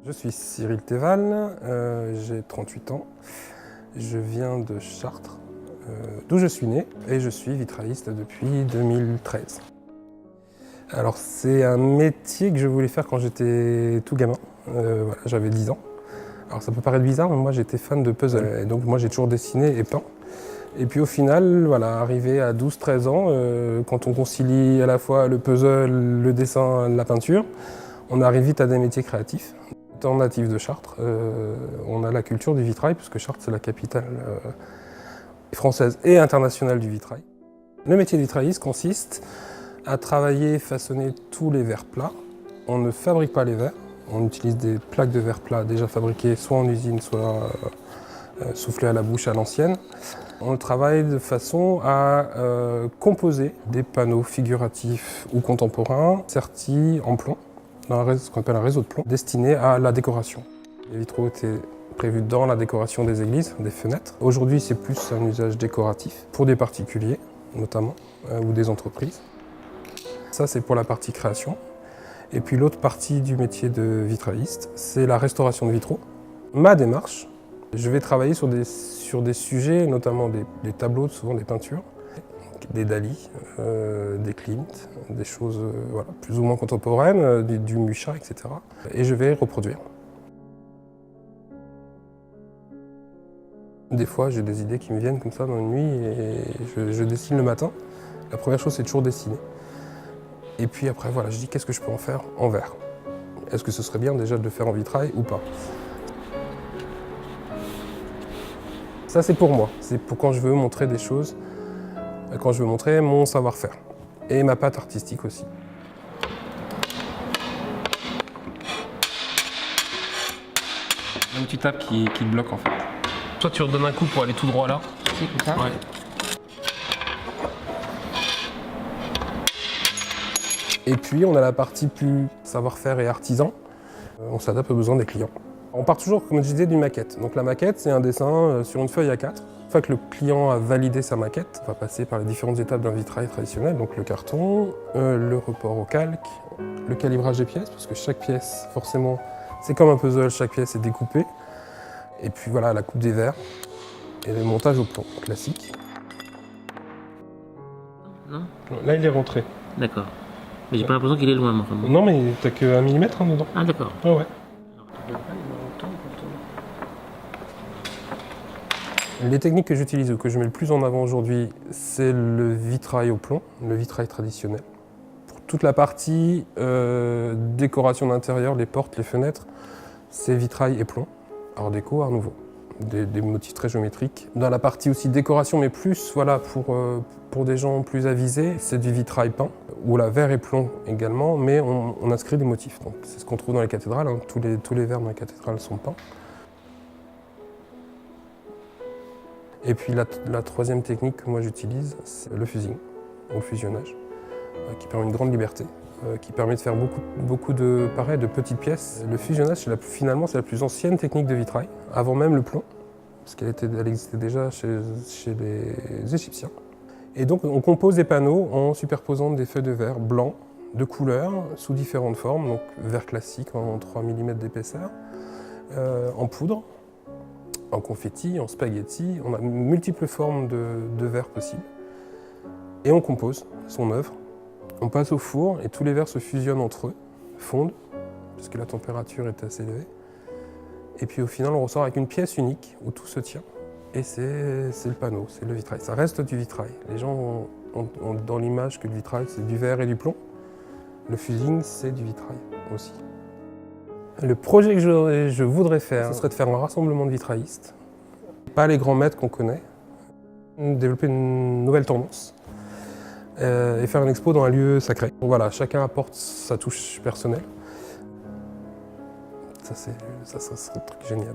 Je suis Cyril Théval, j'ai 38 ans, je viens de Chartres, d'où je suis né, et je suis vitrailliste depuis 2013. Alors c'est un métier que je voulais faire quand j'étais tout gamin, voilà, j'avais 10 ans. Alors ça peut paraître bizarre, mais moi j'étais fan de puzzle, et donc moi j'ai toujours dessiné et peint. Et puis au final, voilà, arrivé à 12-13 ans, quand on concilie à la fois le puzzle, le dessin, la peinture, on arrive vite à des métiers créatifs. Étant natif de Chartres, on a la culture du vitrail, puisque Chartres c'est la capitale française et internationale du vitrail. Le métier de vitrailliste consiste à travailler, façonner tous les verres plats. On ne fabrique pas les verres, on utilise des plaques de verre plat déjà fabriquées soit en usine, soit soufflées à la bouche à l'ancienne. On travaille de façon à composer des panneaux figuratifs ou contemporains sertis en plomb, dans ce qu'on appelle un réseau de plomb, destiné à la décoration. Les vitraux étaient prévus dans la décoration des églises, des fenêtres. Aujourd'hui, c'est plus un usage décoratif, pour des particuliers notamment, ou des entreprises. Ça, c'est pour la partie création. Et puis l'autre partie du métier de vitrailliste, c'est la restauration de vitraux. Ma démarche, je vais travailler sur des sujets, notamment des tableaux, souvent des peintures, des Dali, des Klimt, des choses voilà, plus ou moins contemporaines, du Mucha, etc. Et je vais reproduire. Des fois, j'ai des idées qui me viennent comme ça dans la nuit et je dessine le matin. La première chose, c'est toujours dessiner. Et puis après, voilà, je dis qu'est-ce que je peux en faire en verre. Est-ce que ce serait bien déjà de le faire en vitrail ou pas? Ça, c'est pour moi. C'est pour quand je veux montrer des choses, quand je veux montrer mon savoir-faire. Et ma patte artistique aussi. Là où tu tapes qui te bloque en fait. Toi, tu redonnes un coup pour aller tout droit là. C'est comme ça. Ouais. Et puis, on a la partie plus savoir-faire et artisan. On s'adapte aux besoins des clients. On part toujours, comme je disais, d'une maquette. Donc la maquette, c'est un dessin sur une feuille A4. Une fois que le client a validé sa maquette, on va passer par les différentes étapes d'un vitrail traditionnel. Donc le carton, le report au calque, le calibrage des pièces, parce que chaque pièce, forcément, c'est comme un puzzle, chaque pièce est découpée. Et puis voilà, la coupe des verres et le montage au plomb, classique. Non? Là, il est rentré. D'accord. Mais j'ai pas l'impression qu'il est loin, enfin. Non, mais t'as que 1 mm dedans. Ah, d'accord. Ah ouais. Les techniques que j'utilise ou que je mets le plus en avant aujourd'hui, c'est le vitrail au plomb, le vitrail traditionnel. Pour toute la partie décoration d'intérieur, les portes, les fenêtres, c'est vitrail et plomb. Art déco, art nouveau. Des motifs très géométriques. Dans la partie aussi décoration, mais plus voilà, pour des gens plus avisés, c'est du vitrail peint, ou la verre et plomb également, mais on inscrit des motifs. C'est ce qu'on trouve dans les cathédrales, hein. Tous les verres dans les cathédrales sont peints. Et puis la troisième technique que moi j'utilise, c'est le fusing, ou le fusionnage, qui permet une grande liberté, qui permet de faire beaucoup de petites pièces. Le fusionnage, finalement, c'est la plus ancienne technique de vitrail, avant même le plomb, parce qu'elle existait déjà chez les Égyptiens. Et donc on compose des panneaux en superposant des feuilles de verre blancs, de couleurs, sous différentes formes, donc verre classique en 3 mm d'épaisseur, en poudre, en confetti, en spaghetti, on a multiples formes de verres possibles. Et on compose son œuvre. On passe au four et tous les verres se fusionnent entre eux, fondent, parce que la température est assez élevée. Et puis au final, on ressort avec une pièce unique où tout se tient. Et c'est le panneau, c'est le vitrail. Ça reste du vitrail. Les gens ont dans l'image que le vitrail, c'est du verre et du plomb. Le fusing, c'est du vitrail aussi. Le projet que je voudrais faire, ce serait de faire un rassemblement de vitraillistes. Pas les grands maîtres qu'on connaît. Développer une nouvelle tendance. Et faire une expo dans un lieu sacré. Donc voilà, chacun apporte sa touche personnelle. Ça serait un truc génial.